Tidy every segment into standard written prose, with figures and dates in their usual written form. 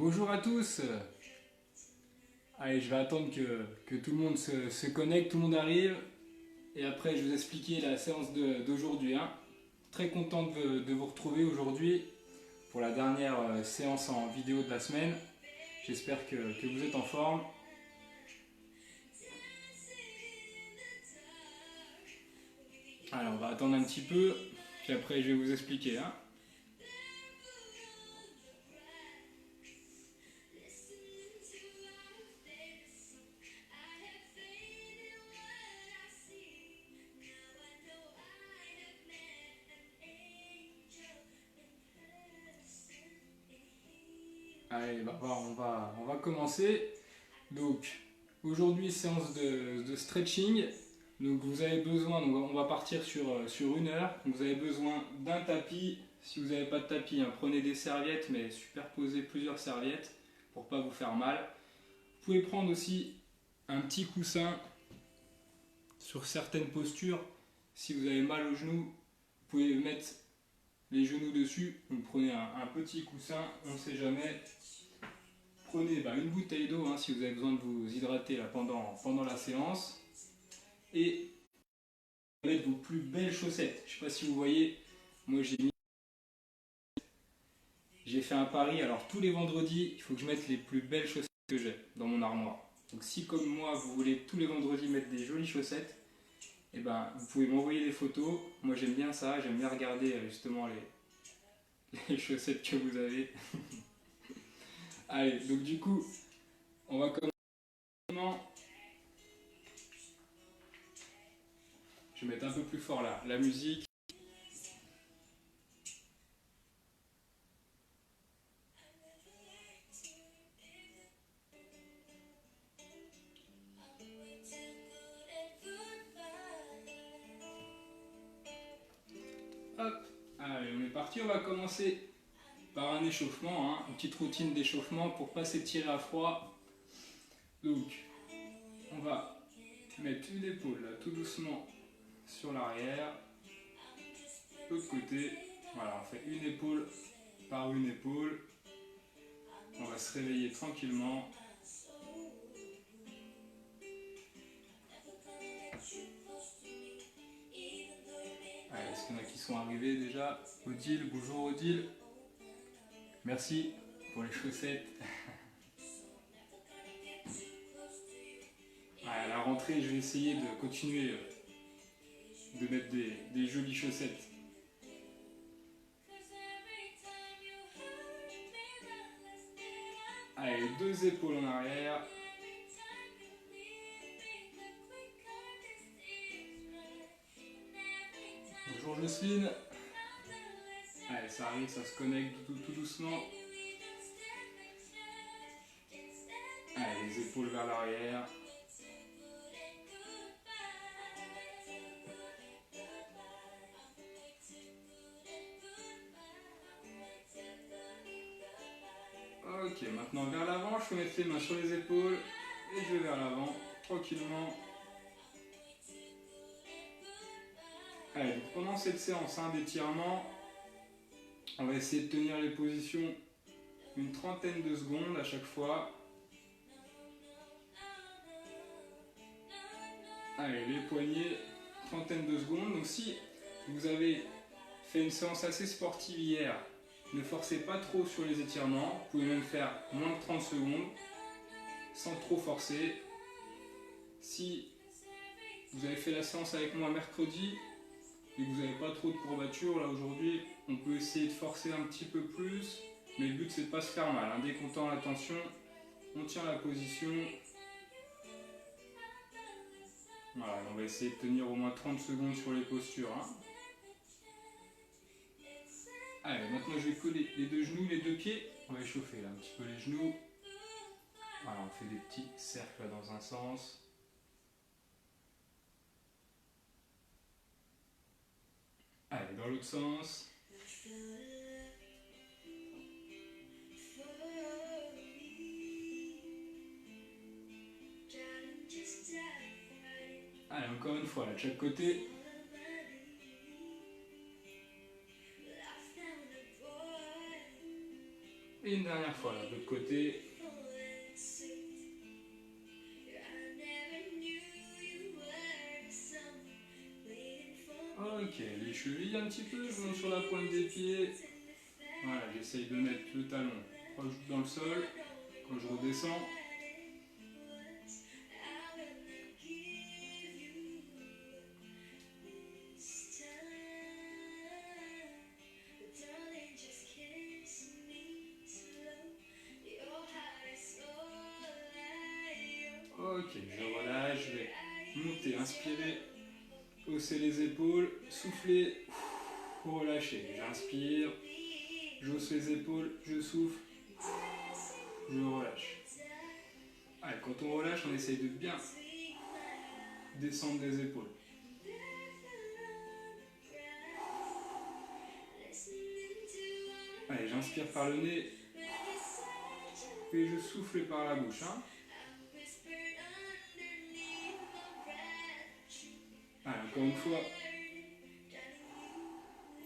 Bonjour à tous. Allez, je vais attendre que tout le monde se connecte, tout le monde arrive. Et après, je vais vous expliquer la séance d'aujourd'hui. Très content de vous retrouver aujourd'hui pour la dernière séance en vidéo de la semaine. J'espère que vous êtes en forme. Alors, on va attendre un petit peu, puis après, je vais vous expliquer. Allez, on va commencer. Donc, aujourd'hui, séance de stretching. Donc, vous avez besoin, donc on va partir sur 1 heure. Donc, vous avez besoin d'un tapis. Si vous n'avez pas de tapis, prenez des serviettes, mais superposez plusieurs serviettes pour ne pas vous faire mal. Vous pouvez prendre aussi un petit coussin sur certaines postures. Si vous avez mal aux genoux, vous pouvez mettre les genoux dessus. Vous prenez un petit coussin, on ne sait jamais. Prenez une bouteille d'eau si vous avez besoin de vous hydrater là, pendant la séance. Et mettre vos plus belles chaussettes. Je ne sais pas si vous voyez, moi j'ai fait un pari. Alors tous les vendredis, il faut que je mette les plus belles chaussettes que j'ai dans mon armoire. Donc si comme moi vous voulez tous les vendredis mettre des jolies chaussettes, vous pouvez m'envoyer des photos. Moi j'aime bien ça, j'aime bien regarder justement les chaussettes que vous avez. Allez, donc du coup, on va commencer. Je vais mettre un peu plus fort là, la musique. Hop, allez, on est parti, on va commencer par un échauffement, hein, une petite routine d'échauffement pour pas s'étirer à froid. Donc, on va mettre une épaule là, tout doucement sur l'arrière, l'autre côté. Voilà, on fait une épaule par une épaule. On va se réveiller tranquillement. Allez, est-ce qu'il y en a qui sont arrivés déjà? Odile, bonjour Odile. Merci pour les chaussettes. À la rentrée, je vais essayer de continuer de mettre des jolies chaussettes. Allez, deux épaules en arrière. Bonjour Jocelyne. Allez, ça arrive, ça se connecte tout doucement. Allez, les épaules vers l'arrière. Ok, maintenant vers l'avant, je peux mettre les mains sur les épaules et je vais vers l'avant, tranquillement. Allez, donc pendant cette séance d'étirement, on va essayer de tenir les positions une trentaine de secondes à chaque fois. Allez, les poignets, trentaine de secondes. Donc si vous avez fait une séance assez sportive hier, ne forcez pas trop sur les étirements. Vous pouvez même faire moins de 30 secondes sans trop forcer. Si vous avez fait la séance avec moi mercredi et que vous n'avez pas trop de courbatures, là aujourd'hui, on peut essayer de forcer un petit peu plus. Mais le but c'est de ne pas se faire mal. Dès qu'on tend la tension, on tient la position. Voilà, on va essayer de tenir au moins 30 secondes sur les postures. Allez, maintenant je vais coller les deux genoux, les deux pieds. On va échauffer là un petit peu les genoux. Voilà, on fait des petits cercles dans un sens. Allez, dans l'autre sens. Allez, encore une fois, là, de chaque côté. Et une dernière fois, là, de l'autre côté. Ok, les chevilles un petit peu, je monte sur la pointe des pieds. Voilà, j'essaye de mettre le talon proche dans le sol quand je redescends. Ok, je relâche, je vais monter, inspirer, hausser les épaules, souffler, relâcher. J'inspire, j'hausse les épaules, je souffle, je relâche. Allez, quand on relâche, on essaye de bien descendre les épaules. Allez, j'inspire par le nez et je souffle par la bouche. Allez, encore une fois.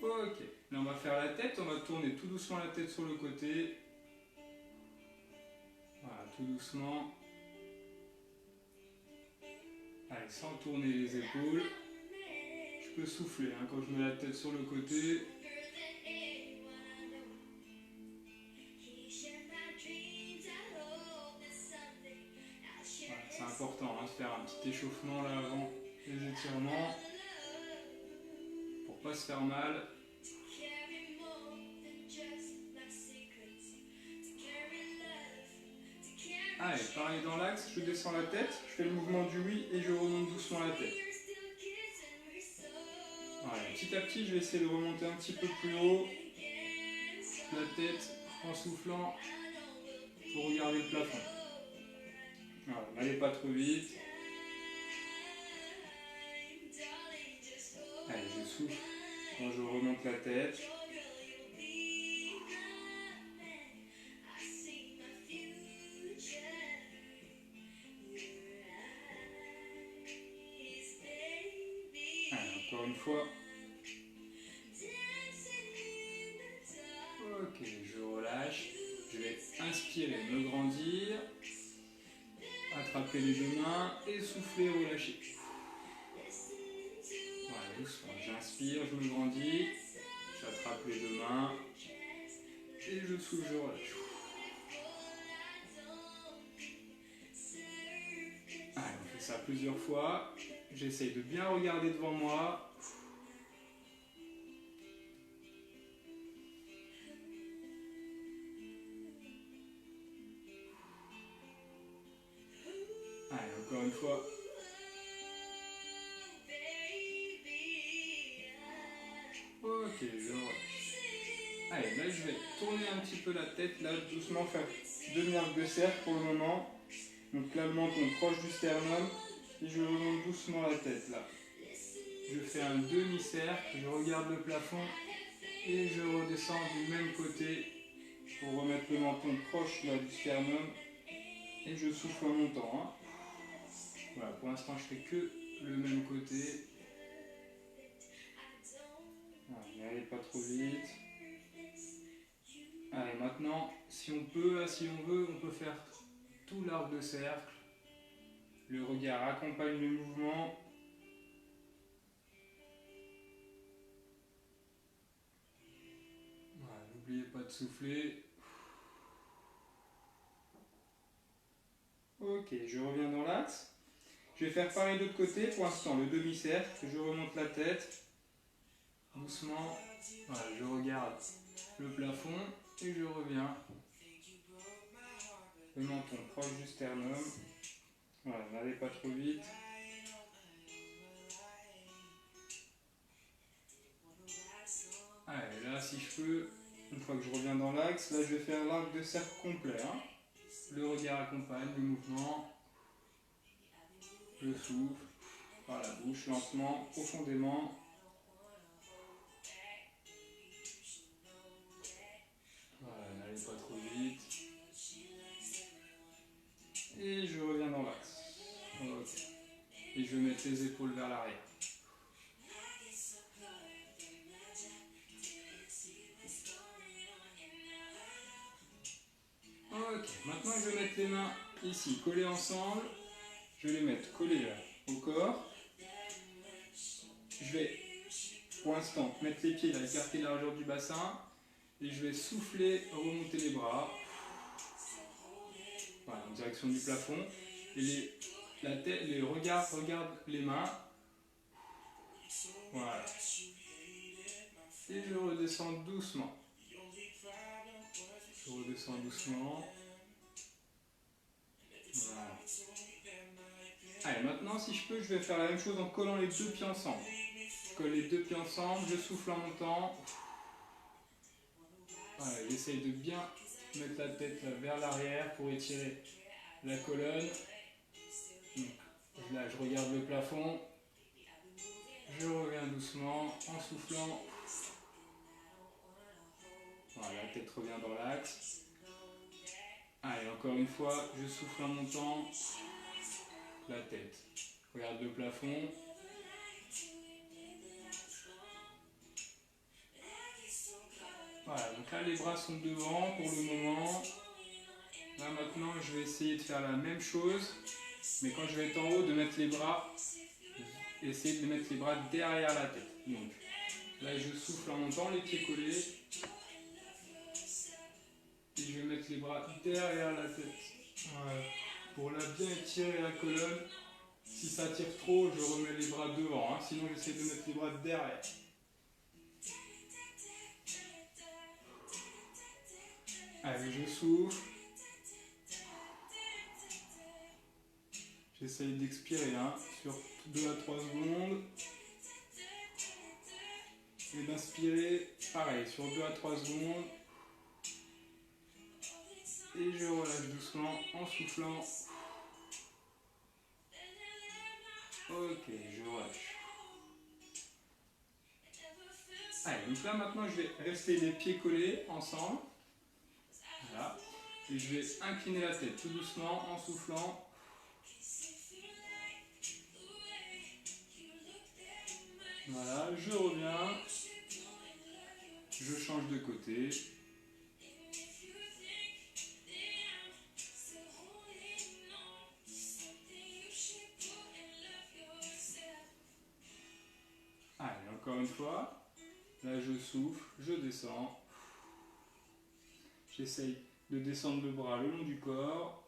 Ok, là on va faire la tête, on va tourner tout doucement la tête sur le côté. Voilà, tout doucement. Allez, sans tourner les épaules. Je peux souffler quand je mets la tête sur le côté. Voilà, c'est important de faire un petit échauffement là avant les étirements pour pas se faire mal. Allez, pareil dans l'axe, je descends la tête, je fais le mouvement du oui et je remonte doucement la tête. petit à petit, je vais essayer de remonter un petit peu plus haut. La tête en soufflant pour regarder le plafond. Voilà, n'allez pas trop vite. Allez, je souffle quand je remonte la tête. Allez, encore une fois. Ok, je relâche. Je vais inspirer, me grandir. Attraper les deux mains et souffler, relâcher. Voilà, doucement. J'inspire, je me grandis. J'attrape les deux mains. Et je souffle, je relâche. Allez, on fait ça plusieurs fois. J'essaye de bien regarder devant moi. Allez, encore une fois. Ok, je relâche. Allez, là je vais tourner un petit peu la tête, là doucement faire demi-arc de cercle pour le moment. Donc là le menton proche du sternum et je remonte doucement la tête là. Je fais un demi-cercle, je regarde le plafond et je redescends du même côté pour remettre le menton proche là, du sternum et je souffle en montant. Hein. Voilà, pour l'instant je fais que le même côté. Voilà, n'allez pas trop vite. Allez, maintenant, si on veut, on peut faire tout l'arc de cercle. Le regard accompagne le mouvement. Voilà, n'oubliez pas de souffler. Ok, je reviens dans l'axe. Je vais faire pareil de l'autre côté. Pour l'instant, le demi-cercle. Je remonte la tête. Doucement. Voilà, je regarde le plafond et je reviens. Le menton proche du sternum. Voilà, n'allez pas trop vite. Allez, là, si je peux, une fois que je reviens dans l'axe, là, je vais faire l'arc de cercle complet. Hein. Le regard accompagne le mouvement. Je souffle par la bouche, lentement, profondément. Voilà, n'allez pas trop vite. Et je reviens dans l'axe. Okay. Et je vais mettre les épaules vers l'arrière. Ok, maintenant je vais mettre les mains ici, collées ensemble. Je vais les mettre collées là, au corps. Je vais, pour l'instant, mettre les pieds là, écarter la largeur du bassin. Et je vais souffler, remonter les bras. Voilà, en direction du plafond. Et la tête, les regards regardent les mains. Voilà. Et je redescends doucement. Je redescends doucement. Voilà. Allez, maintenant, si je peux, je vais faire la même chose en collant les deux pieds ensemble. Je colle les deux pieds ensemble, je souffle en montant. Voilà, j'essaye de bien mettre la tête là, vers l'arrière pour étirer la colonne. Donc, là, je regarde le plafond. Je reviens doucement en soufflant. Voilà, la tête revient dans l'axe. Allez, encore une fois, je souffle en montant. La tête. Regarde le plafond. Voilà, donc là les bras sont devant pour le moment. Là maintenant je vais essayer de faire la même chose, mais quand je vais être en haut, de mettre les bras, essayer de mettre les bras derrière la tête. Donc là je souffle en montant, les pieds collés. Et je vais mettre les bras derrière la tête. Voilà. Pour là bien étirer la colonne. Si ça tire trop, je remets les bras devant, hein. Sinon j'essaie de mettre les bras derrière. Allez, je souffle. J'essaye d'expirer hein, sur 2 à 3 secondes. et d'inspirer, pareil, sur 2 à 3 secondes. Et je relâche doucement en soufflant. Ok, je relâche. Allez, donc là maintenant je vais rester les pieds collés ensemble. Voilà. Et je vais incliner la tête tout doucement en soufflant. Voilà, je reviens. Je change de côté. Allez, encore une fois. Là, je souffle, je descends. J'essaye de descendre le bras le long du corps.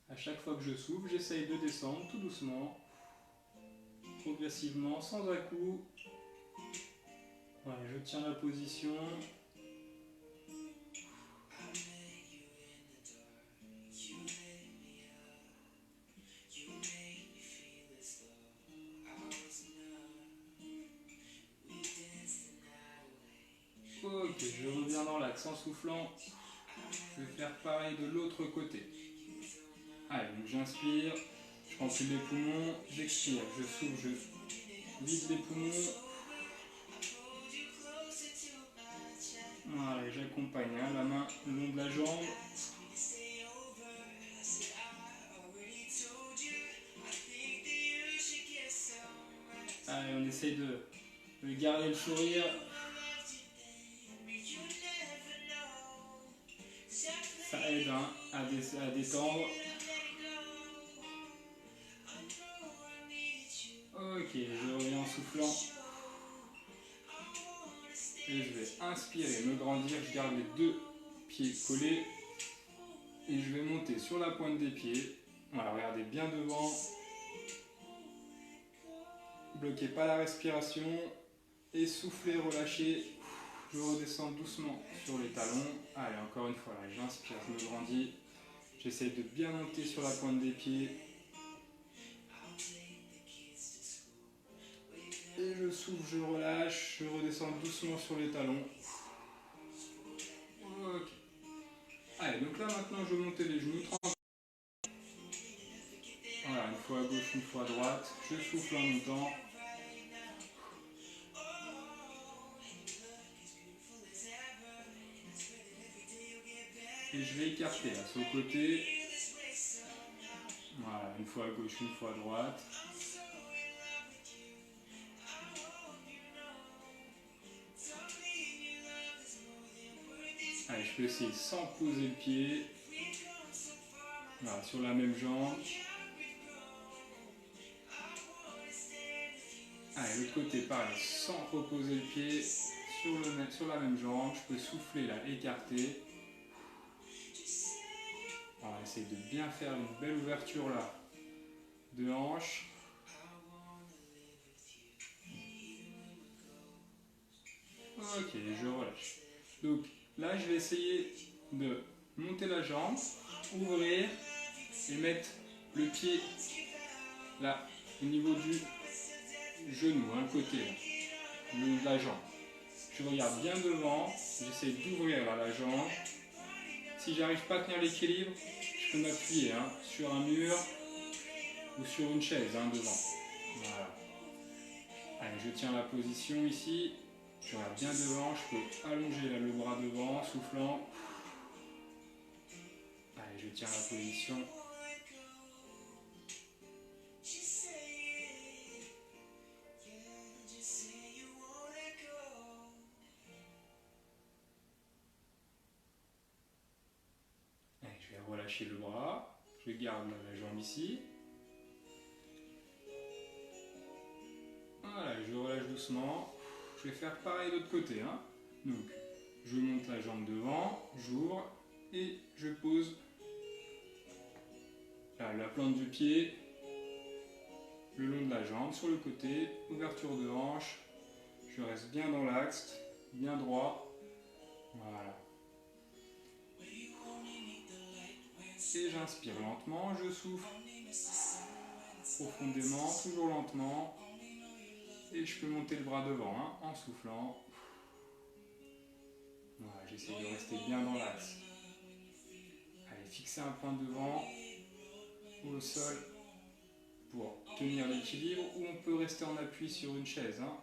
À chaque fois que je souffle, j'essaye de descendre tout doucement, progressivement, sans à-coups. Voilà, je tiens la position. Ok, je reviens dans l'axe en soufflant. Je vais faire pareil de l'autre côté. Allez, donc j'inspire, je remplis les poumons, j'expire, je souffle, je vide les poumons. Voilà, j'accompagne hein, la main le long de la jambe. Allez, on essaye de garder le sourire. Ça aide hein, à détendre. Ok, je reviens en soufflant. Et je vais inspirer, me grandir, je garde les 2 pieds collés. Et je vais monter sur la pointe des pieds. Voilà, regardez bien devant. Bloquez pas la respiration. Et soufflez, relâchez. Je redescends doucement sur les talons. Allez, encore une fois, là, j'inspire, je me grandis. J'essaie de bien monter sur la pointe des pieds. Et je souffle, je relâche, je redescends doucement sur les talons. Ok. Allez, donc là maintenant je vais monter les genoux. Voilà, une fois à gauche, une fois à droite. Je souffle en montant. Et je vais écarter là, sur le côté. Voilà, une fois à gauche, une fois à droite. Allez, je peux essayer sans poser le pied. Voilà, sur la même jambe. Allez, l'autre côté, pareil, sans reposer le pied. Sur la même jambe, je peux souffler là, écarter. On va essayer de bien faire une belle ouverture là, de hanche. Ok, je relâche. Donc là, je vais essayer de monter la jambe, ouvrir et mettre le pied là, au niveau du genou, hein, le côté, là, le haut de la jambe. Je regarde bien devant, j'essaie d'ouvrir là, la jambe. Si j'arrive pas à tenir l'équilibre, je peux m'appuyer hein, sur un mur ou sur une chaise hein, devant. Voilà. Allez, je tiens la position ici. Je regarde bien devant, je peux allonger là, le bras devant, soufflant. Allez, je tiens la position. Allez, je vais relâcher le bras. Je garde la jambe ici. Voilà, je relâche doucement. Je vais faire pareil de l'autre côté. Hein. Donc, je monte la jambe devant, j'ouvre et je pose là, la plante du pied le long de la jambe, sur le côté, ouverture de hanche. Je reste bien dans l'axe, bien droit. Voilà. Et j'inspire lentement, je souffle profondément, toujours lentement. Et je peux monter le bras devant hein, en soufflant. Voilà, j'essaie de rester bien dans l'axe. Allez, fixer un point devant ou au sol pour tenir l'équilibre, ou on peut rester en appui sur une chaise. Hein.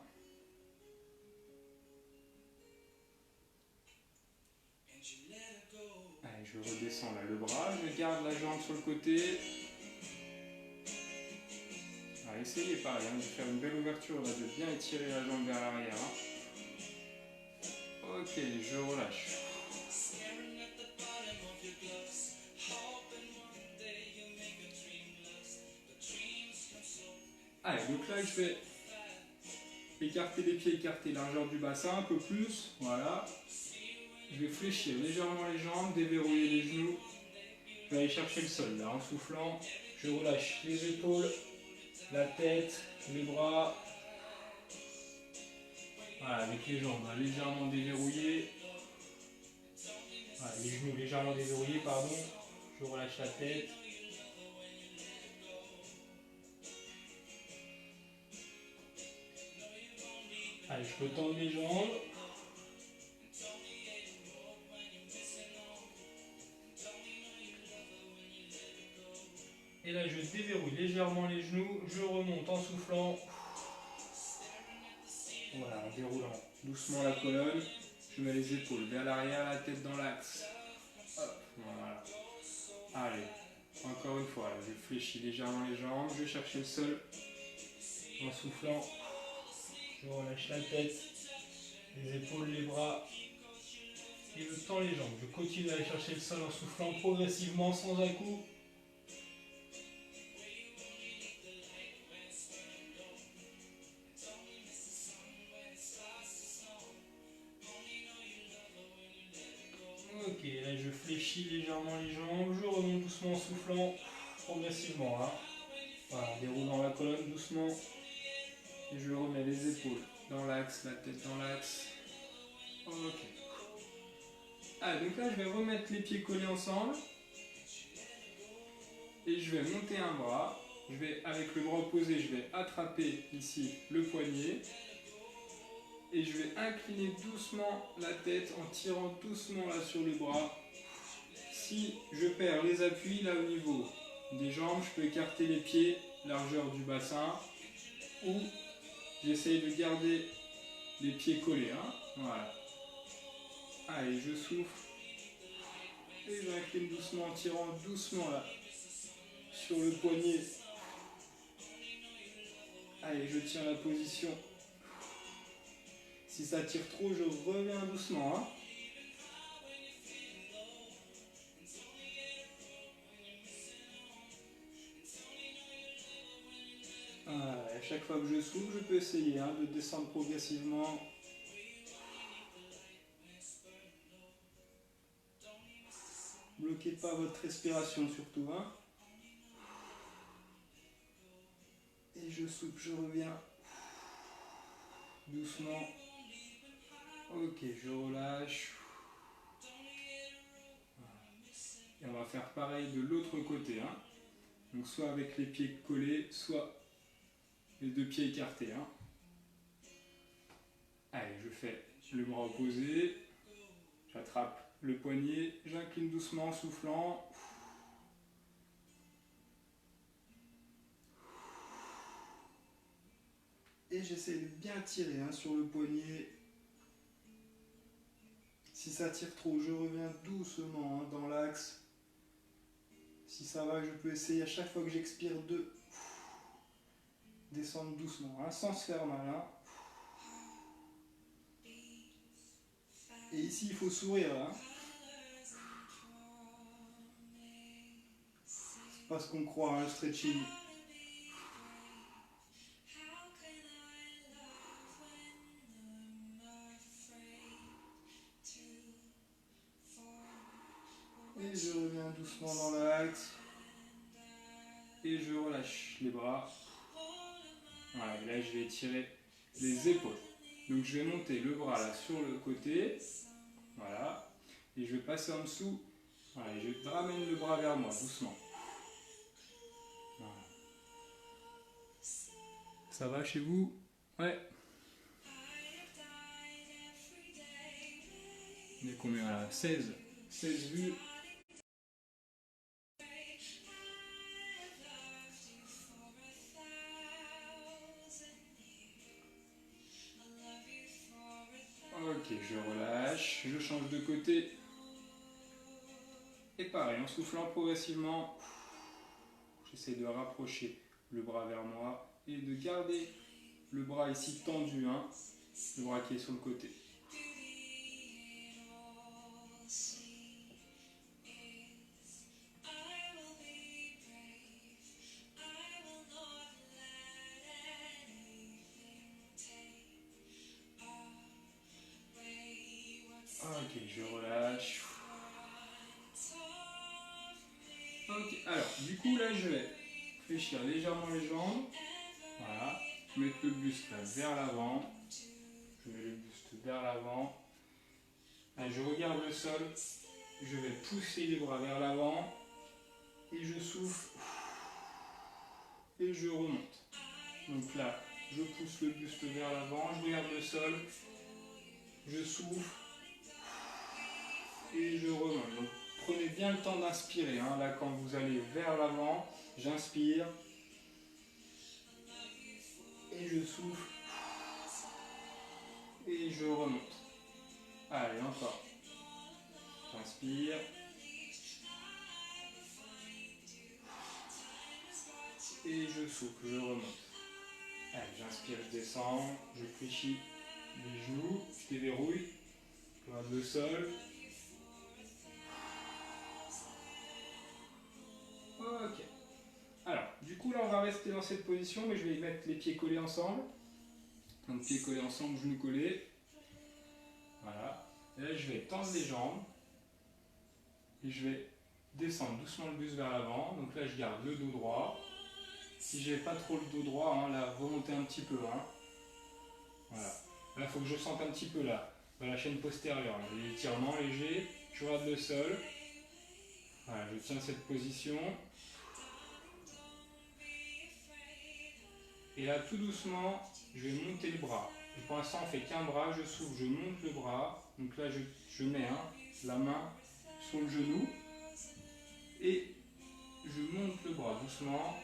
Allez, je redescends là le bras, je garde la jambe sur le côté. Allez, essayez pareil, hein, de faire une belle ouverture, là, de bien étirer la jambe vers l'arrière. Hein. Ok, je relâche. Allez, donc là je vais écarter les pieds, écarter largeur du bassin un peu plus, voilà. Je vais fléchir légèrement les jambes, déverrouiller les genoux. Je vais aller chercher le sol là, en soufflant. Je relâche les épaules, la tête, les bras. Voilà, avec les jambes hein, légèrement déverrouillées. Voilà, les genoux légèrement déverrouillés, pardon. Je relâche la tête. Allez, je peux tendre les jambes. Et là, je déverrouille légèrement les genoux. Je remonte en soufflant. Voilà, en déroulant doucement la colonne. Je mets les épaules vers l'arrière, la tête dans l'axe. Hop, voilà. Allez, encore une fois, là, je fléchis légèrement les jambes. Je vais chercher le sol en soufflant. Je relâche la tête, les épaules, les bras. Et je tends les jambes. Je continue à aller chercher le sol en soufflant progressivement, sans à-coup. Ok, là je fléchis légèrement les jambes, je remonte doucement en soufflant, progressivement. Hein. Voilà, en déroulant la colonne doucement. Et je remets les épaules dans l'axe, la tête dans l'axe. Ok. Allez, donc là je vais remettre les pieds collés ensemble. Et je vais monter un bras. Je vais, avec le bras opposé, je vais attraper ici le poignet. Et je vais incliner doucement la tête en tirant doucement là sur le bras. Si je perds les appuis là au niveau des jambes, je peux écarter les pieds, largeur du bassin, ou j'essaye de garder les pieds collés. Hein. Voilà. Allez, je souffle. Et j'incline doucement en tirant doucement là sur le poignet. Allez, je tiens la position. Si ça tire trop, je reviens doucement. Hein. À chaque fois que je souffle, je peux essayer hein, de descendre progressivement. Bloquez pas votre respiration surtout. Hein. Et je souffle, je reviens. Doucement. Ok, je relâche. Et on va faire pareil de l'autre côté. Hein. Donc soit avec les pieds collés, soit les deux pieds écartés. Hein. Allez, je fais le bras opposé. J'attrape le poignet. J'incline doucement en soufflant. Et j'essaie de bien tirer hein, sur le poignet. Si ça tire trop, je reviens doucement hein, dans l'axe. Si ça va, je peux essayer à chaque fois que j'expire de descendre doucement, hein, sans se faire mal. Hein. Et ici, il faut sourire. Hein. C'est pas ce qu'on croit, hein, le stretching. Et je reviens doucement dans l'axe. Et je relâche les bras. Voilà, et là je vais étirer les épaules. Donc je vais monter le bras là sur le côté. Voilà. Et je vais passer en dessous. Voilà, et je ramène le bras vers moi, doucement. Voilà. Ça va chez vous? Ouais. On est combien là? 16. 16 vues. Ok, je relâche, je change de côté. Et pareil, en soufflant progressivement, j'essaie de rapprocher le bras vers moi et de garder le bras ici tendu, hein, le bras qui est sur le côté. Ok, je relâche. Ok, alors du coup là je vais fléchir légèrement les jambes. Voilà, mettre le buste là, vers l'avant. Je mets le buste vers l'avant. Là, je regarde le sol. Je vais pousser les bras vers l'avant. Et je souffle. Et je remonte. Donc là, je pousse le buste vers l'avant. Je regarde le sol. Je souffle. Et je remonte. Donc prenez bien le temps d'inspirer. Hein. Là, quand vous allez vers l'avant, j'inspire. Et je souffle. Et je remonte. Allez, encore. J'inspire. Et je souffle, je remonte. Allez, j'inspire, je descends, je fléchis les genoux, je déverrouille, je regarde le sol. Ok. Alors, du coup là on va rester dans cette position, mais je vais mettre les pieds collés ensemble. Donc pieds collés ensemble, genoux collés. Voilà. Et là je vais tendre les jambes. Et je vais descendre doucement le buste vers l'avant. Donc là je garde le dos droit. Si j'ai pas trop le dos droit, hein, là remontez un petit peu. Hein. Voilà. Là il faut que je sente un petit peu là, dans la chaîne postérieure. Là. Les étirements légers, je regarde le sol. Voilà, je tiens cette position. Et là tout doucement, je vais monter le bras. Pour l'instant on fait qu'un bras, je souffle, je monte le bras. Donc là je mets la main sur le genou. Et je monte le bras doucement.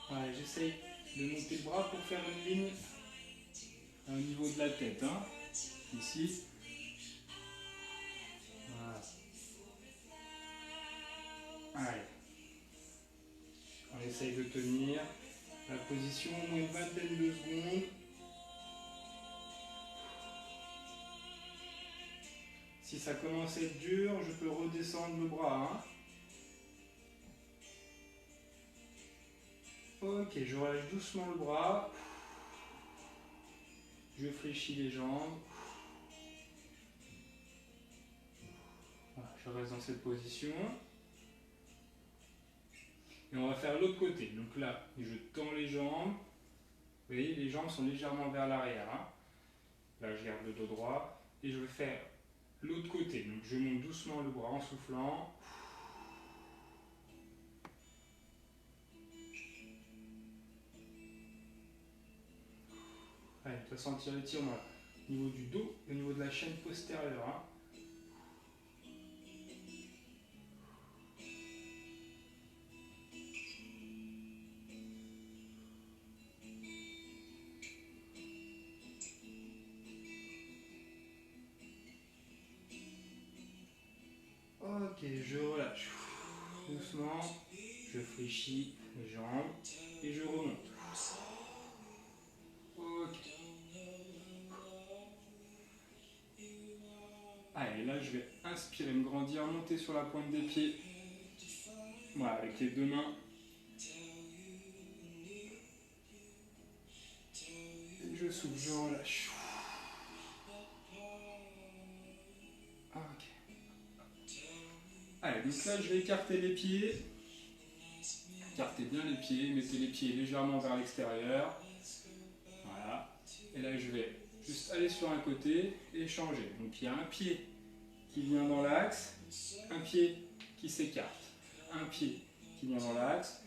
Voilà, j'essaye de monter le bras pour faire une ligne au niveau de la tête. Hein. Ici. Voilà. Allez. On essaye de tenir la position au moins une vingtaine de secondes. Si ça commence à être dur, je peux redescendre le bras. Hein. Ok, je relâche doucement le bras. Je fléchis les jambes. Voilà, je reste dans cette position. Et on va faire l'autre côté. Donc là, je tends les jambes. Vous voyez, les jambes sont légèrement vers l'arrière. Hein. Là, je garde le dos droit. Et je vais faire l'autre côté. Donc je monte doucement le bras en soufflant. Allez, tu vas sentir l'étirement là. Au niveau du dos, au niveau de la chaîne postérieure. Hein. Ok, je relâche. Doucement, je fléchis les jambes et je remonte. Ok. Allez, là je vais inspirer, me grandir, monter sur la pointe des pieds. Voilà, avec les deux mains. Et je souffle, je relâche. Ok. Allez, donc là je vais écarter les pieds. Écartez bien les pieds, mettez les pieds légèrement vers l'extérieur. Voilà. Et là je vais juste aller sur un côté et changer. Donc il y a un pied qui vient dans l'axe, un pied qui s'écarte, un pied qui vient dans l'axe,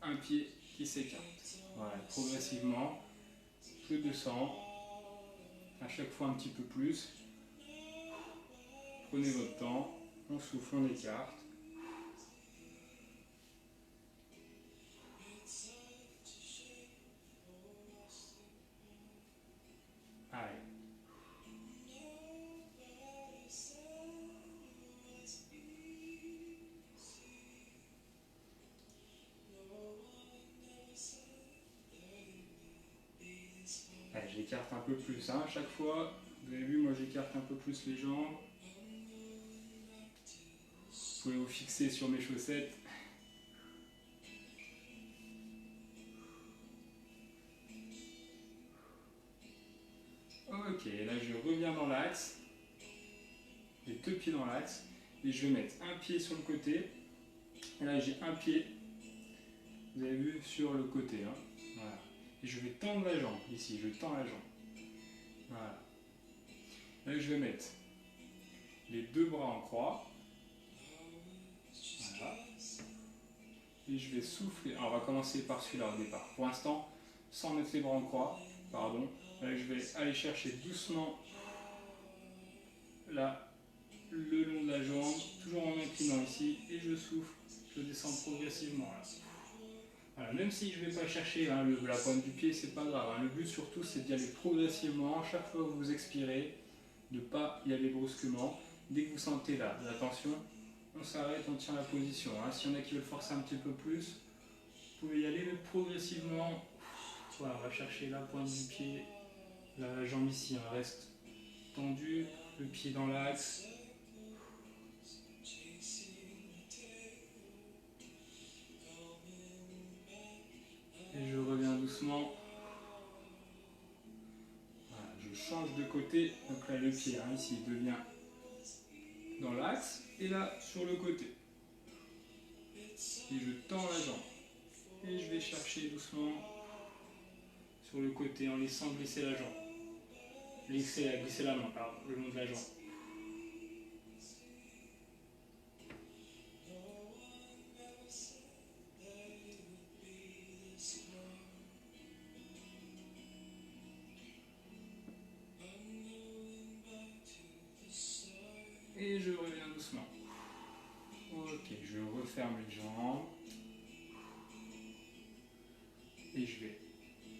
un pied qui s'écarte. Voilà, progressivement. je descends, à chaque fois un petit peu plus. Prenez votre temps, on souffle, on écarte. Allez. Allez, j'écarte un peu plus, hein, à chaque fois. Vous avez vu, moi j'écarte un peu plus les jambes. Vous pouvez vous fixer sur mes chaussettes. Ok, là je reviens dans l'axe. J'ai 2 pieds dans l'axe. Et je vais mettre un pied sur le côté. Et là j'ai un pied, vous avez vu, sur le côté. Hein. Voilà. Et je vais tendre la jambe, ici, je tends la jambe. Voilà. Là je vais mettre les 2 bras en croix. Voilà. Et je vais souffler. Alors on va commencer par celui-là au départ. Pour l'instant, sans mettre les bras en croix, pardon. Là je vais aller chercher doucement là, le long de la jambe, toujours en inclinant ici, et je souffle, je descends progressivement là. Voilà, même si je ne vais pas chercher hein, la pointe du pied, c'est pas grave. Hein. Le but surtout c'est d'y aller progressivement, chaque fois que vous expirez, de ne pas y aller brusquement. Dès que vous sentez là la tension, on s'arrête, on tient la position. Hein. S'il y en a qui veulent forcer un petit peu plus, vous pouvez y aller mais progressivement. Voilà, on va chercher la pointe du pied, la jambe ici, hein, reste tendue, le pied dans l'axe. Et je reviens doucement. Voilà, je change de côté. Donc là, le pied, hein, ici, devient dans l'axe. Et là, sur le côté. Et je tends la jambe. Et je vais chercher doucement sur le côté en laissant glisser la jambe. Glisser la main, pardon, le long de la jambe. Et je reviens doucement. Ok, je referme les jambes. Et je vais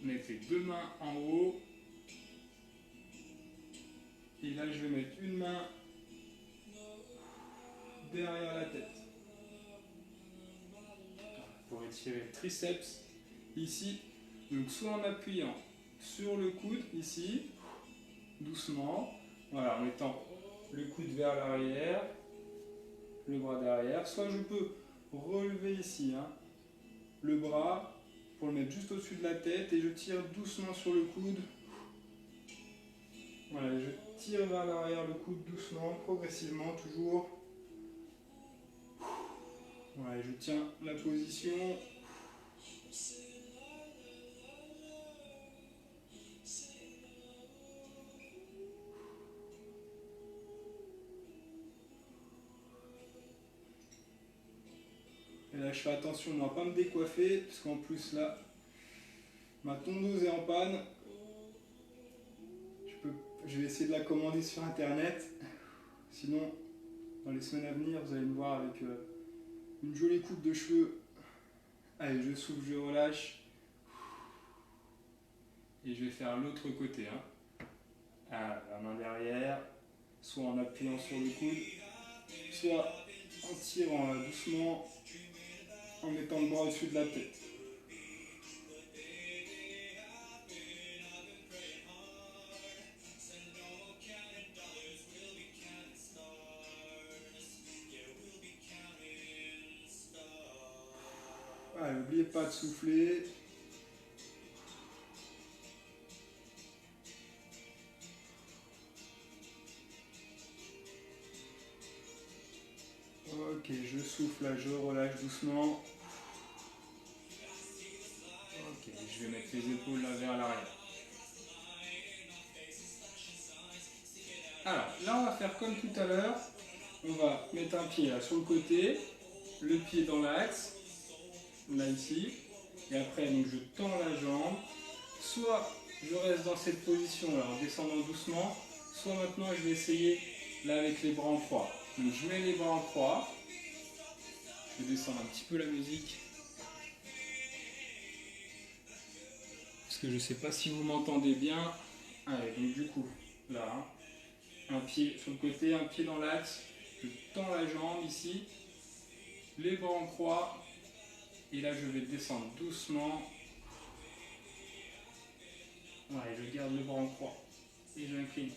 mettre les 2 mains en haut. Et là, je vais mettre une main derrière la tête. Pour étirer le triceps ici. Donc soit en appuyant sur le coude ici, doucement. Voilà, en mettant le coude vers l'arrière, le bras derrière. Soit je peux relever ici hein, le bras pour le mettre juste au-dessus de la tête et je tire doucement sur le coude. Voilà, je tire vers l'arrière le coude doucement, progressivement, toujours. Voilà, je tiens la position. Et là, je fais attention moi, à ne pas me décoiffer, parce qu'en plus là, ma tondeuse est en panne. Je vais essayer de la commander sur internet. Sinon, dans les semaines à venir, vous allez me voir avec une jolie coupe de cheveux. Allez, je souffle, je relâche. Et je vais faire l'autre côté. Hein. Ah, la main derrière, soit en appuyant sur le coude, soit en tirant là, doucement, en mettant le bras au-dessus de la tête. N'oubliez pas de souffler. Ok, je souffle là, je relâche doucement. Ok, je vais mettre les épaules là vers l'arrière. Alors, là on va faire comme tout à l'heure. On va mettre un pied là sur le côté, le pied dans l'axe, là ici. Et après, donc, je tends la jambe. Soit je reste dans cette position là en descendant doucement, soit maintenant je vais essayer là avec les bras en croix. Donc je mets les bras en croix, je vais descendre un petit peu la musique, parce que je ne sais pas si vous m'entendez bien. Allez, donc du coup, là, hein, un pied sur le côté, un pied dans l'axe, je tends la jambe ici, les bras en croix, et là je vais descendre doucement. Ouais, je garde le bras en croix et j'incline.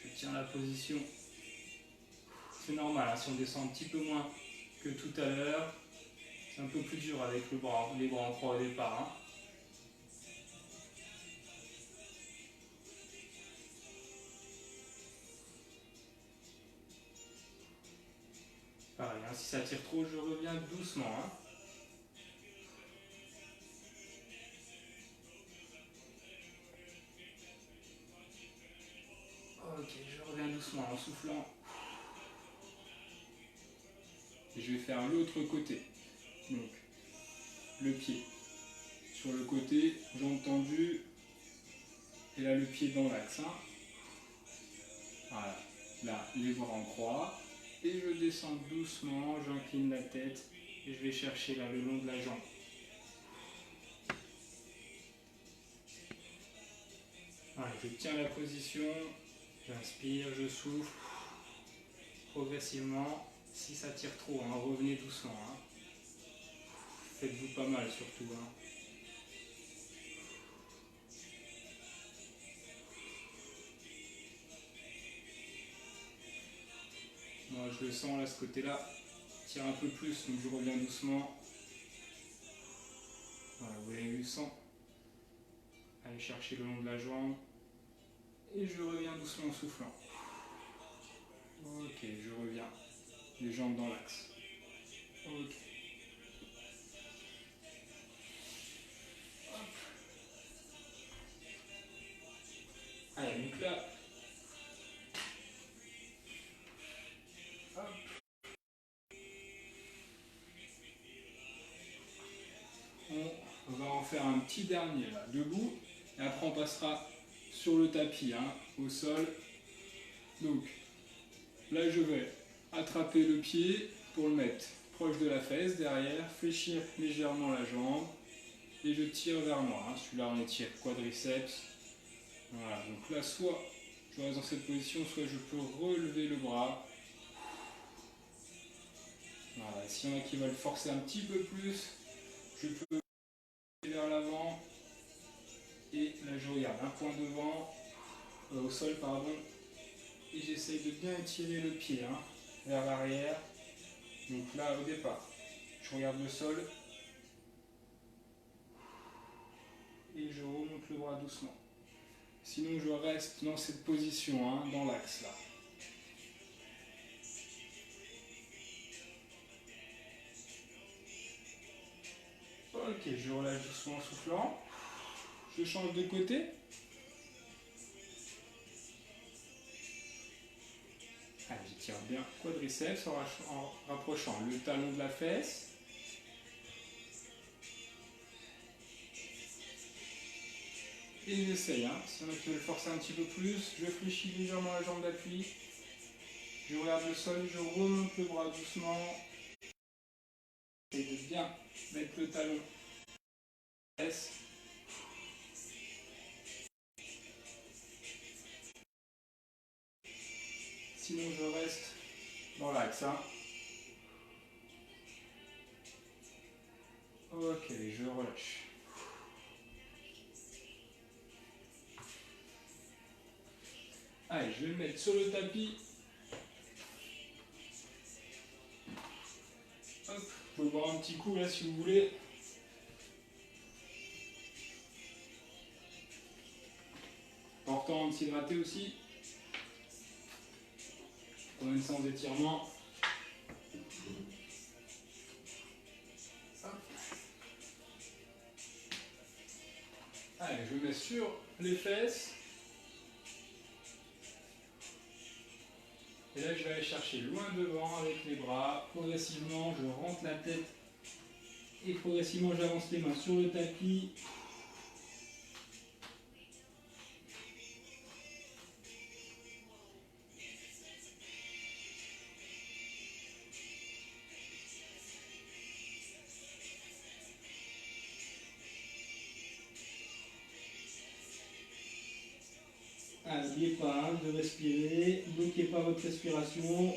Je tiens la position. C'est normal, hein, si on descend un petit peu moins que tout à l'heure, c'est un peu plus dur avec les bras en croix au départ. Hein. Pareil, hein, si ça tire trop, je reviens doucement. Hein. Ok, je reviens doucement en soufflant. Et je vais faire l'autre côté. Donc, le pied sur le côté, jambes tendues, et là le pied dans l'axe. Hein. Voilà, là les bras en croix, et je descends doucement, j'incline la tête, et je vais chercher là le long de la jambe. Voilà, je tiens la position, j'inspire, je souffle, progressivement. Si ça tire trop, hein, revenez doucement. Hein. Faites-vous pas mal surtout. Hein. Moi je le sens là, ce côté-là, tire un peu plus, donc je reviens doucement. Voilà, vous l'avez vu sans. Allez chercher le long de la jambe. Et je reviens doucement en soufflant. Ok, je reviens. Les jambes dans l'axe. Ok. Hop. Allez, donc là. Hop. On va en faire un petit dernier là, debout. Et après on passera sur le tapis, hein, au sol. Donc là je vais attraper le pied pour le mettre proche de la fesse, derrière, fléchir légèrement la jambe et je tire vers moi. Hein. Celui-là on étire quadriceps. Voilà, donc là soit je reste dans cette position, soit je peux relever le bras. Voilà, s'il y en a qui veulent forcer un petit peu plus, je peux aller vers l'avant et là je regarde un point devant, au sol pardon, et j'essaye de bien étirer le pied hein, vers l'arrière. Donc là au départ, je regarde le sol et je remonte le bras doucement. Sinon je reste dans cette position, hein, dans l'axe là. Ok, je relâche doucement en soufflant. Je change de côté. Allez, j'étire bien quadriceps en rapprochant le talon de la fesse. Et j'essaye, hein. Si on a qui veut forcer un petit peu plus, je fléchis légèrement la jambe d'appui. Je regarde le sol, je remonte le bras doucement. J'essaye de bien mettre le talon. Sinon je reste dans l'axe. Hein. Ok, je relâche. Allez, je vais le mettre sur le tapis. Hop, vous pouvez boire un petit coup là si vous voulez. Important de s'hydrater aussi. Pendant une séance d'étirement. Allez, je mets sur les fesses. Et là, je vais aller chercher loin devant avec les bras. Progressivement, je rentre la tête Et progressivement, j'avance les mains sur le tapis. N'oubliez pas hein, de respirer, bloquez pas votre respiration.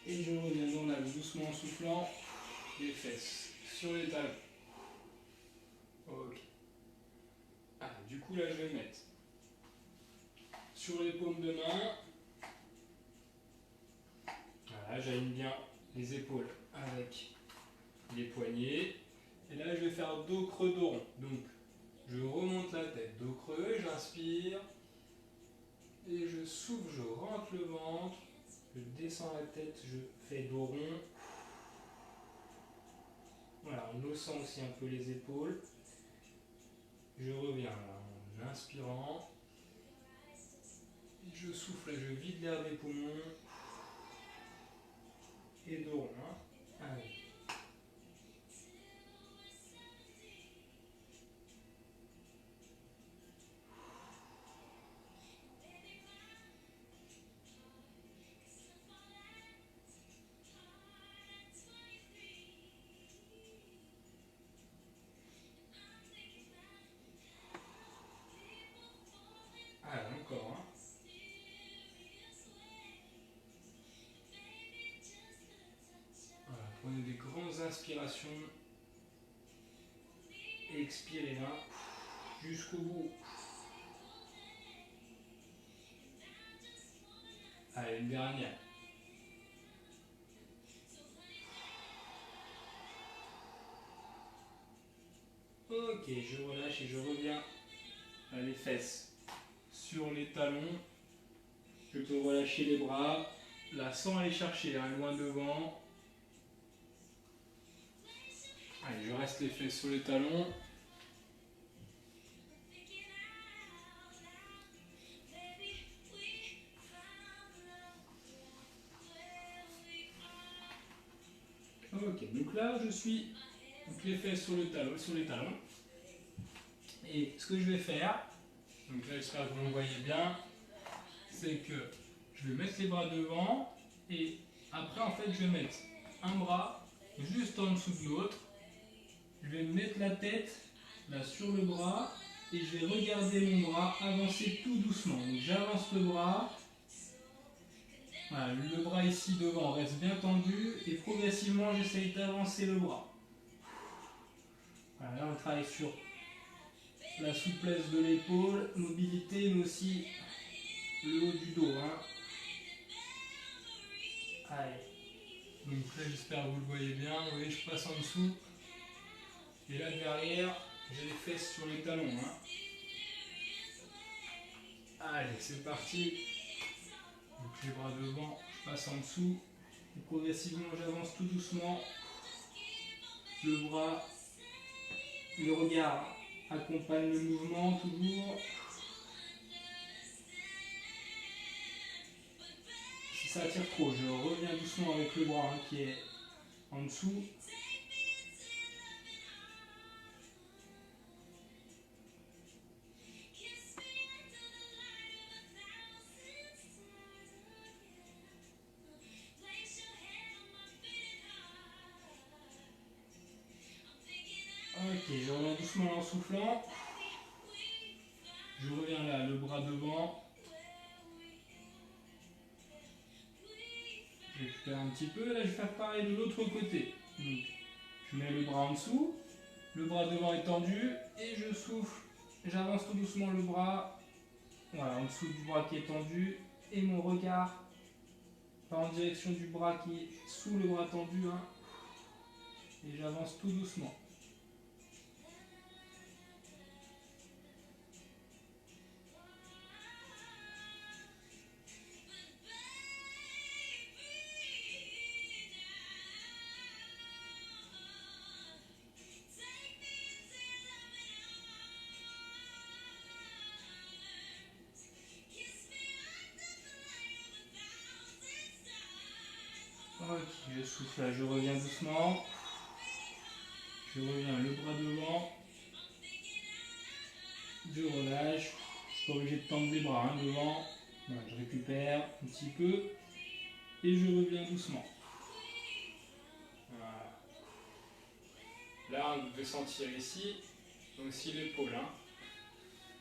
Et je reviens dans l'axe doucement en soufflant, les fesses sur les talons. Ok. Ah, du coup là je vais mettre sur les paumes de main. Voilà, j'aligne bien les épaules avec les poignets. Et là je vais faire dos creux, dos rond. Donc je remonte la tête, dos creux, j'inspire. Et je souffle, je rentre le ventre. Je descends la tête, je fais dos rond. Voilà, en haussant aussi un peu les épaules. Je reviens là, en inspirant. Je souffle, là, je vide l'air des poumons. Et dos rond. Hein. Allez. Allez, encore. Hein. Voilà, prenez des grandes inspirations. Expirez là, jusqu'au bout. Allez, une dernière. Ok, je relâche et je reviens à les fesses sur les talons. Je peux relâcher les bras, là sans aller chercher, hein, loin devant. Allez, je reste les fesses sur les talons. Ok, donc là je suis donc les fesses sur les talons. Et ce que je vais faire, donc là j'espère que vous me voyez bien, c'est que je vais mettre les bras devant et après en fait je vais mettre un bras juste en dessous de l'autre. Je vais mettre la tête là sur le bras et je vais regarder mon bras avancer tout doucement. Donc j'avance le bras. Voilà, le bras ici devant reste bien tendu et progressivement j'essaye d'avancer le bras. Voilà, là on travaille sur la souplesse de l'épaule, mobilité mais aussi le haut du dos. Hein. Allez. Donc là j'espère que vous le voyez bien. Vous voyez, je passe en dessous. Et là derrière, j'ai les fesses sur les talons. Hein. Allez, c'est parti. Donc les bras devant, je passe en dessous. Et progressivement, j'avance tout doucement. Le bras, le regard accompagne le mouvement toujours. Si ça attire trop, je reviens doucement avec le bras hein, qui est en dessous. Ok, je reviens doucement en soufflant. Je reviens là, le bras devant. Je récupère un petit peu. Là, je vais faire pareil de l'autre côté. Donc, je mets le bras en dessous. Le bras devant est tendu. Et je souffle. J'avance tout doucement le bras. Voilà, en dessous du bras qui est tendu. Et mon regard va en direction du bras qui est sous le bras tendu. Hein. Et j'avance tout doucement. Je souffle là, je reviens doucement. Je reviens le bras devant. Je relâche. Je suis pas obligé de tendre les bras devant. Voilà, je récupère un petit peu. Et je reviens doucement. Voilà. Là, on devait sentir ici, aussi l'épaule,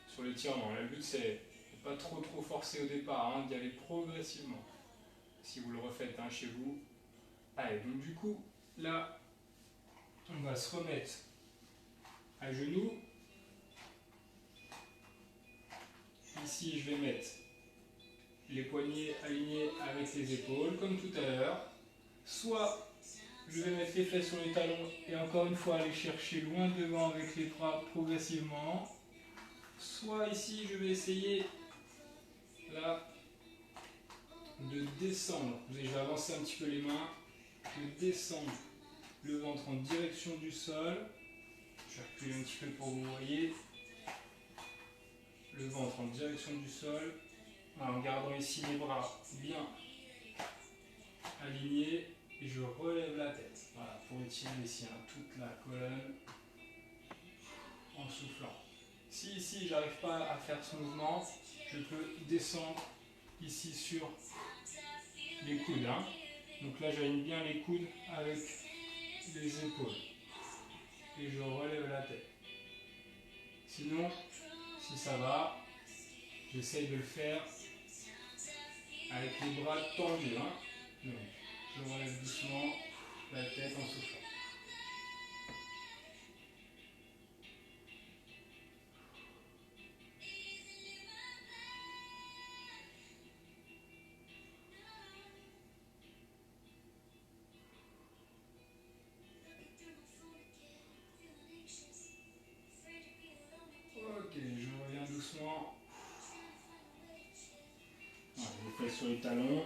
sur l'étirement. Le but, c'est de ne pas trop forcer au départ, d'y aller progressivement. Si vous le refaites chez vous. Allez, donc du coup, là, on va se remettre à genoux. Ici, je vais mettre les poignets alignés avec les épaules, comme tout à l'heure. Soit je vais mettre les fesses sur les talons et encore une fois aller chercher loin devant avec les bras progressivement. Soit ici, je vais essayer là de descendre. Je vais avancer un petit peu les mains, de descendre le ventre en direction du sol. Je vais reculer un petit peu pour que vous voyez. Le ventre en direction du sol. En gardant ici les bras bien alignés. Et je relève la tête. Voilà, pour étirer ici toute la colonne en soufflant. Si ici j'arrive pas à faire ce mouvement, je peux descendre ici sur les coudes. Donc là j'aligne bien les coudes avec les épaules. Et je relève la tête. Sinon, si ça va, j'essaye de le faire avec les bras tendus. Donc, je relève doucement la tête en soufflant. Ok, je reviens doucement. Voilà, je fais sur les talons.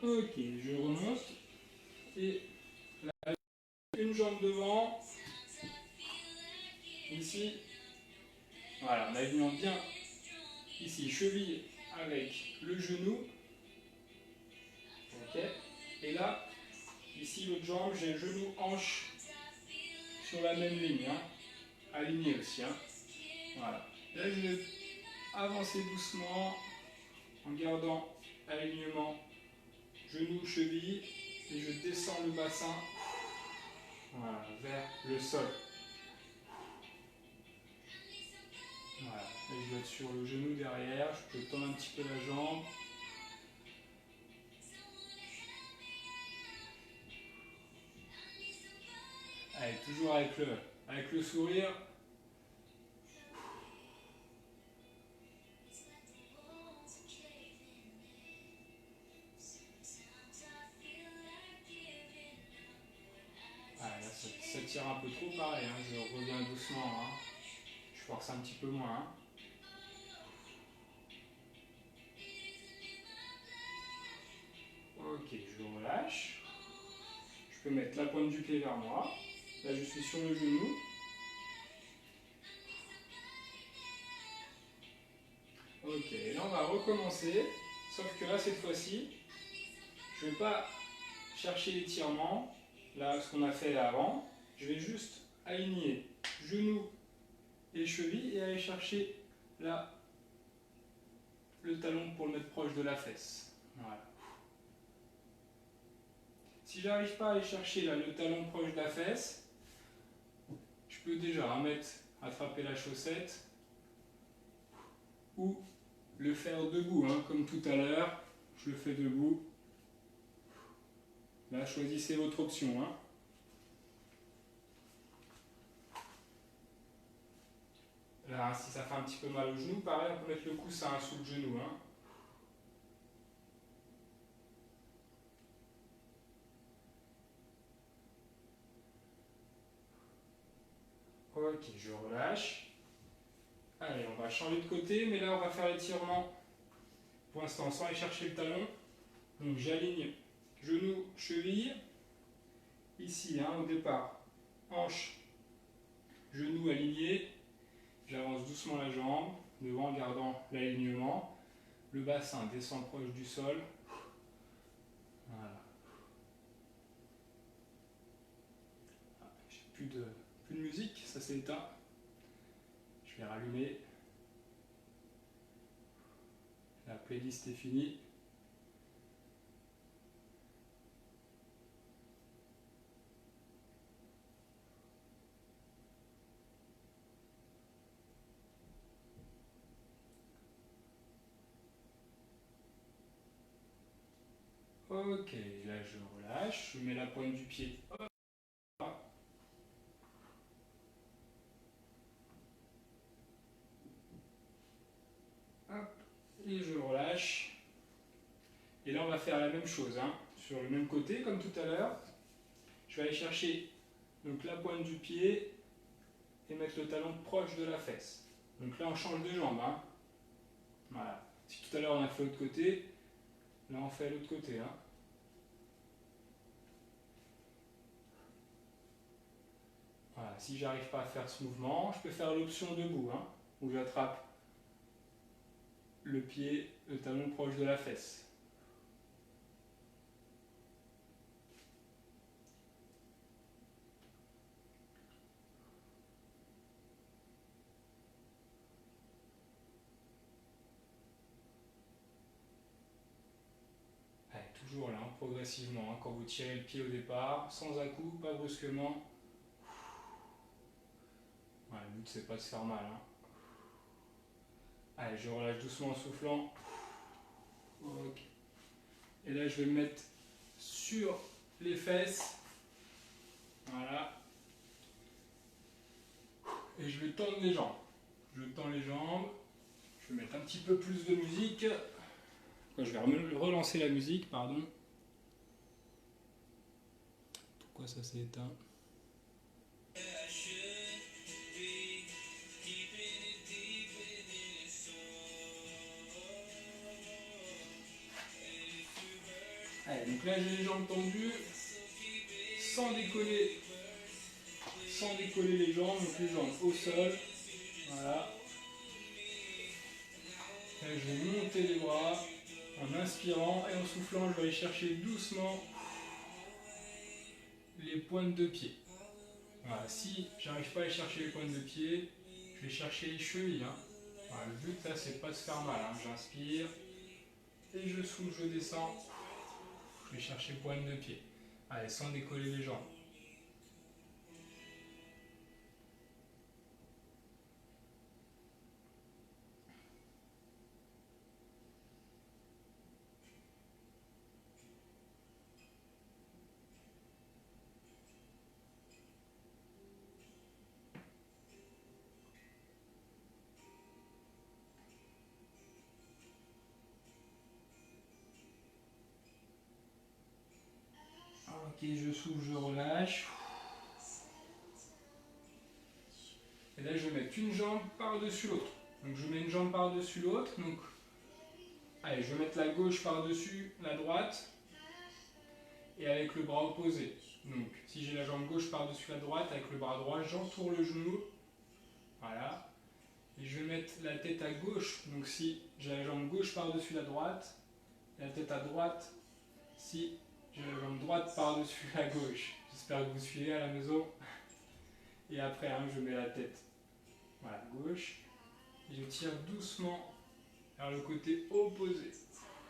Ok, je remonte. Et là, une jambe devant. Ici. Voilà, en alignant bien ici, cheville avec le genou. Ok. Et là, ici l'autre jambe, j'ai le genou, hanche sur la même ligne. Aligné aussi. Voilà. Là, je vais avancer doucement en gardant alignement genou, cheville. Et je descends le bassin vers le sol. Voilà. Et je vais être sur le genou derrière. Je peux tendre un petit peu la jambe. Allez, toujours avec le sourire. Là, ça tire un peu trop pareil. Je reviens doucement. Je force un petit peu moins. Ok, je relâche. Je peux mettre la pointe du pied vers moi. Là, je suis sur le genou. Ok, là, on va recommencer. Sauf que là, cette fois-ci, je ne vais pas chercher l'étirement. Là, ce qu'on a fait avant. Je vais juste aligner genou et cheville et aller chercher là le talon pour le mettre proche de la fesse. Voilà. Si j'arrive pas à aller chercher là le talon proche de la fesse, je peux déjà attraper la chaussette ou le faire debout, comme tout à l'heure. Je le fais debout. Là, choisissez votre option. Là, si ça fait un petit peu mal au genou, pareil, on peut mettre le coussin sous le genou. Ok, je relâche. Allez, on va changer de côté, mais là, on va faire l'étirement pour l'instant sans aller chercher le talon. Donc, j'aligne genou, cheville. Ici, au départ, hanche, genou aligné. J'avance doucement la jambe, devant en gardant l'alignement. Le bassin descend proche du sol. Voilà. Ah, j'ai plus de musique, ça s'est éteint. Je vais rallumer. La playlist est finie. Ok, là je relâche, je mets la pointe du pied. Hop. Hop. Et je relâche. Et là on va faire la même chose, hein, sur le même côté comme tout à l'heure. Je vais aller chercher donc, la pointe du pied et mettre le talon proche de la fesse. Donc là on change de jambe. Hein. Voilà. Si tout à l'heure on a fait l'autre côté, là on fait l'autre côté. Hein. Voilà. Si j'arrive pas à faire ce mouvement, je peux faire l'option debout, hein, où j'attrape le pied, le talon proche de la fesse. Allez, toujours là, hein, progressivement, hein, quand vous tirez le pied au départ, sans à-coup, pas brusquement. Ouais, le but c'est pas de se faire mal. Hein. Allez, je relâche doucement en soufflant. Ok. Et là je vais me mettre sur les fesses. Voilà. Et je vais tendre les jambes. Je tends les jambes. Je vais mettre un petit peu plus de musique. Je vais relancer la musique, pardon. Pourquoi ça s'est éteint? Allez, donc là j'ai les jambes tendues, sans décoller les jambes, donc les jambes au sol. Voilà. Là, je vais monter les bras en inspirant et en soufflant, je vais aller chercher doucement les pointes de pied. Voilà. Si j'arrive pas à aller chercher les pointes de pied, je vais chercher les chevilles. Hein. Voilà, le but là c'est pas de se faire mal. Hein. J'inspire et je souffle, je descends. Je vais chercher pointe de pied. Allez, sans décoller les jambes. Ok, je souffle, je relâche. Et là, je vais mettre une jambe par-dessus l'autre. Donc, je mets une jambe par-dessus l'autre. Donc, allez, je vais mettre la gauche par-dessus la droite. Et avec le bras opposé. Donc, si j'ai la jambe gauche par-dessus la droite, avec le bras droit, j'entoure le genou. Voilà. Et je vais mettre la tête à gauche. Donc, si j'ai la jambe gauche par-dessus la droite, la tête à droite, si j'ai la jambe droite par-dessus la gauche. J'espère que vous suivez à la maison. Et après, hein, je mets la tête, voilà, gauche. Et je tire doucement vers le côté opposé.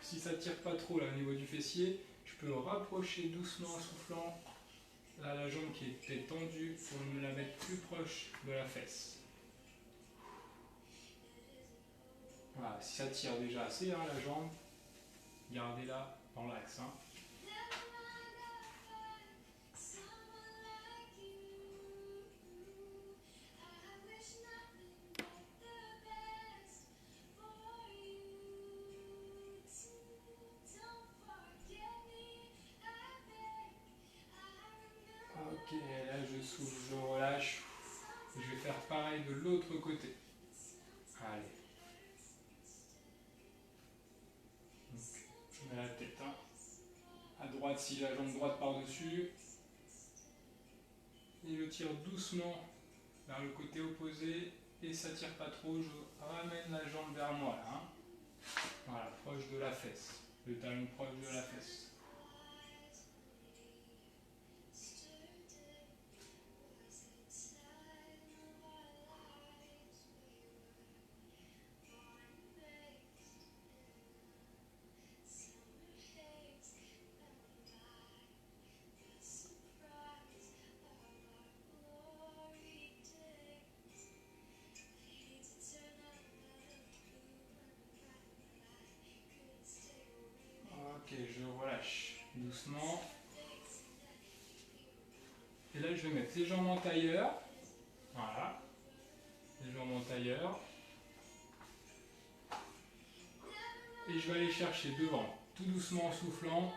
Si ça ne tire pas trop là au niveau du fessier, je peux rapprocher doucement en soufflant là, la jambe qui était tendue pour me la mettre plus proche de la fesse. Voilà, si ça tire déjà assez hein, la jambe, gardez-la dans l'axe. Hein. Ok, là je souffle, je relâche. Je vais faire pareil de l'autre côté. Allez. Donc, je mets la tête hein. À droite si j'ai la jambe droite par-dessus. Et je tire doucement vers le côté opposé. Et ça tire pas trop, je ramène la jambe vers moi là. Hein. Voilà, proche de la fesse. Le talon proche de la fesse. Ok, je relâche doucement. Et là, je vais mettre les jambes en tailleur. Voilà, les jambes en tailleur. Et je vais aller chercher devant, tout doucement en soufflant.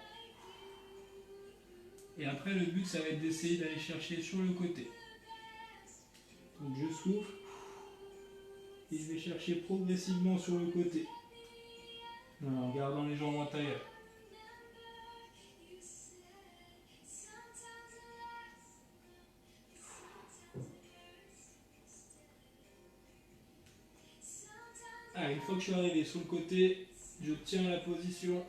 Et après, le but, ça va être d'essayer d'aller chercher sur le côté. Donc je souffle. Et je vais chercher progressivement sur le côté. Voilà, en gardant les jambes en tailleur. Ah, une fois que je suis arrivé sur le côté, je tiens la position.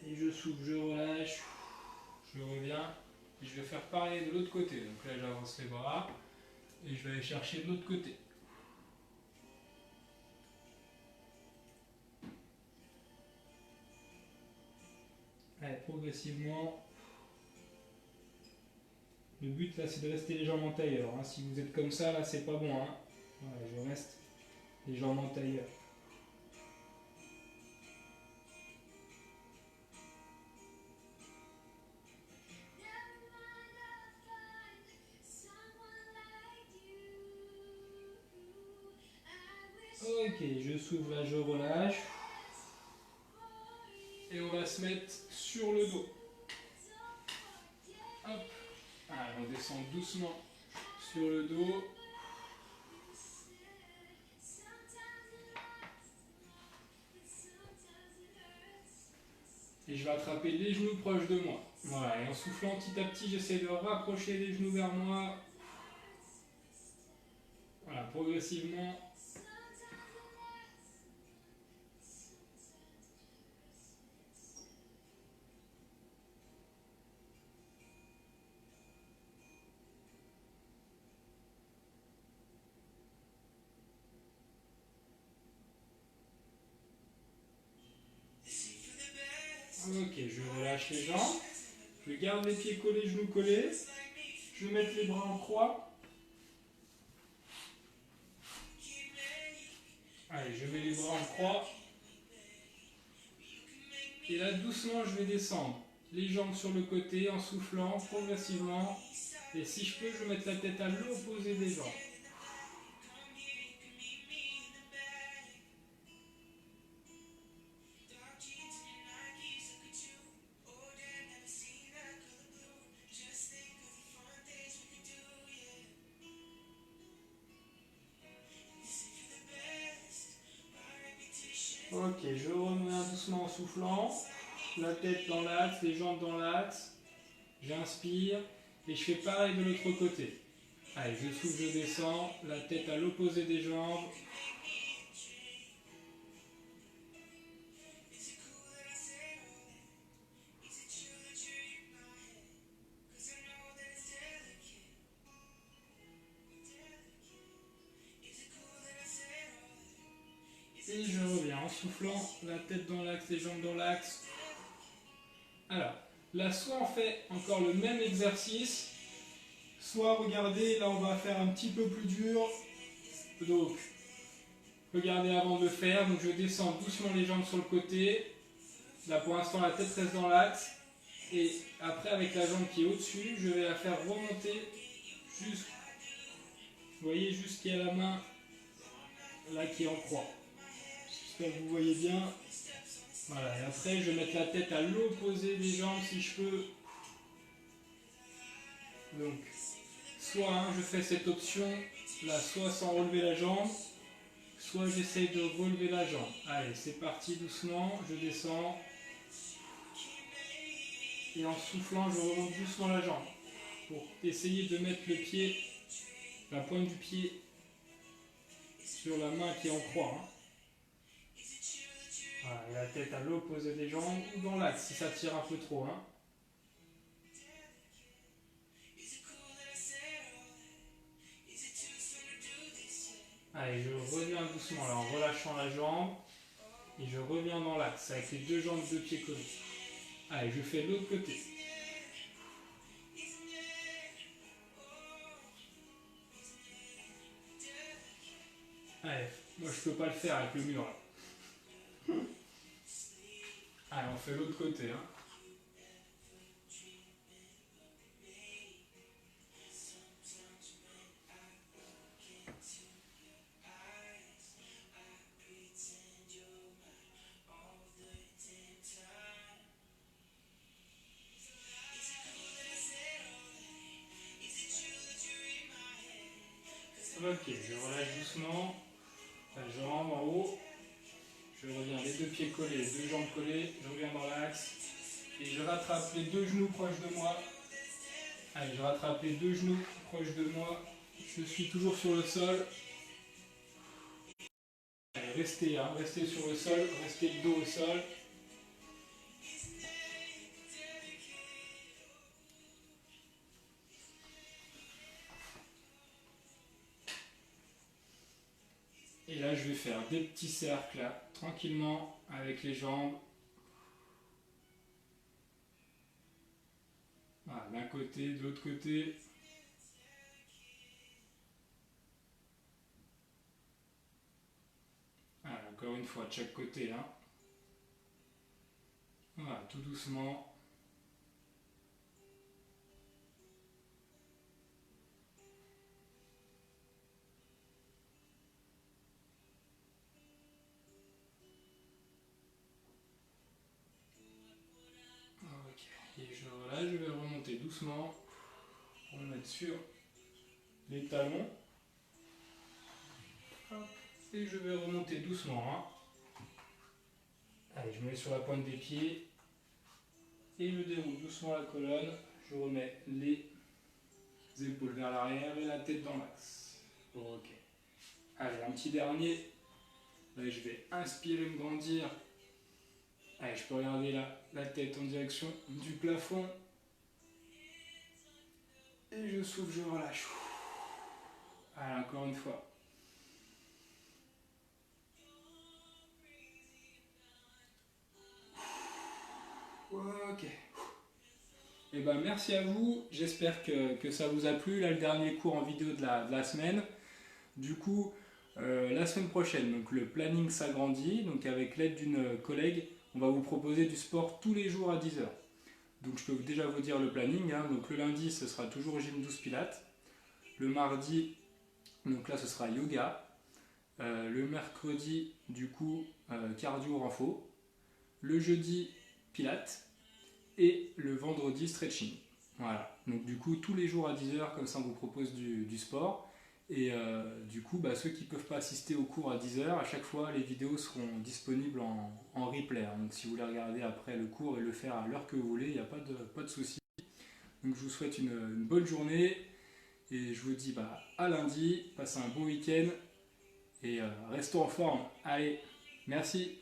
Et je souffle, je relâche, je reviens. Et je vais faire pareil de l'autre côté. Donc là, j'avance les bras et je vais aller chercher de l'autre côté. Allez, progressivement. Le but là, c'est de rester les jambes en tailleur. Hein. Si vous êtes comme ça, là, c'est pas bon. Hein. Voilà, je reste les jambes en tailleur. Ok, je souffle là, je relâche. Et on va se mettre sur le dos. Hop. Allez, on descend doucement sur le dos. Et je vais attraper les genoux proches de moi. Voilà, et en soufflant petit à petit, j'essaie de rapprocher les genoux vers moi. Voilà, progressivement. Ok, je relâche les jambes. Je garde les pieds collés, genoux collés. Je vais mettre les bras en croix. Allez, je mets les bras en croix. Et là, doucement, je vais descendre. Les jambes sur le côté en soufflant progressivement. Et si je peux, je vais mettre la tête à l'opposé des jambes. Ok, je reviens doucement en soufflant. La tête dans l'axe, les jambes dans l'axe. J'inspire et je fais pareil de l'autre côté. Allez, je souffle, je descends, la tête à l'opposé des jambes. Et je reviens en soufflant, la tête dans l'axe, les jambes dans l'axe. Alors, là, soit on fait encore le même exercice, soit, regardez, là on va faire un petit peu plus dur. Donc, regardez avant de le faire. Donc, je descends doucement les jambes sur le côté. Là, pour l'instant, la tête reste dans l'axe. Et après, avec la jambe qui est au-dessus, je vais la faire remonter jusqu'à, vous voyez, jusqu'à la main là qui est en croix. J'espère que vous voyez bien. Voilà, et après je vais mettre la tête à l'opposé des jambes si je peux. Donc, soit je fais cette option là, soit sans relever la jambe, soit j'essaye de relever la jambe. Allez, c'est parti doucement, je descends. Et en soufflant, je remonte doucement la jambe. pour essayer de mettre le pied, la pointe du pied sur la main qui est en croix. Hein. Voilà, et la tête à l'opposé des jambes ou dans l'axe si ça tire un peu trop. Hein. Allez, je reviens doucement là, en relâchant la jambe. Et je reviens dans l'axe avec les deux jambes, deux pieds collés. Allez, je fais l'autre côté. Allez, moi je peux pas le faire avec le mur là. Allez, on fait l'autre côté. Hein. Ok, je relâche doucement. Je rentre en haut. Je reviens les deux pieds collés, les deux jambes collées. Je reviens dans l'axe. Et je rattrape les deux genoux proches de moi. Allez, je rattrape les deux genoux proches de moi. Je suis toujours sur le sol. Allez, restez, hein, restez sur le sol, restez le dos au sol. Et là, je vais faire des petits cercles, là, tranquillement, avec les jambes. Voilà, d'un côté, de l'autre côté. Voilà, encore une fois, de chaque côté. Hein. Voilà, tout doucement. Ok, et là, je vais remonter doucement. On va mettre sur les talons. Hop. Et je vais remonter doucement. Hein. Allez, je me mets sur la pointe des pieds. Et je déroule doucement la colonne. Je remets les épaules vers l'arrière et la tête dans l'axe. Ok. Allez, un petit dernier. Allez, je vais inspirer, me grandir. Allez, je peux regarder la tête en direction du plafond. Et je souffle, je relâche. Allez, encore une fois. Ok. Et ben merci à vous. J'espère que ça vous a plu. Là, le dernier cours en vidéo de la semaine. Du coup, la semaine prochaine, donc le planning s'agrandit. Donc avec l'aide d'une collègue, on va vous proposer du sport tous les jours à 10 heures. Donc je peux déjà vous dire le planning. Hein. Donc le lundi, ce sera toujours gym 12 pilates. Le mardi, donc là, ce sera yoga. Le mercredi, du coup, cardio renfo. Le jeudi, pilates. Et le vendredi, stretching. Voilà. Donc du coup, tous les jours à 10 heures, comme ça, on vous propose du sport. Et du coup, ceux qui ne peuvent pas assister au cours à 10 heures, à chaque fois, les vidéos seront disponibles en replay. Donc si vous voulez regarder après le cours et le faire à l'heure que vous voulez, il n'y a pas de souci. Donc je vous souhaite une bonne journée et je vous dis à lundi, passez un bon week-end et restons en forme. Allez, merci.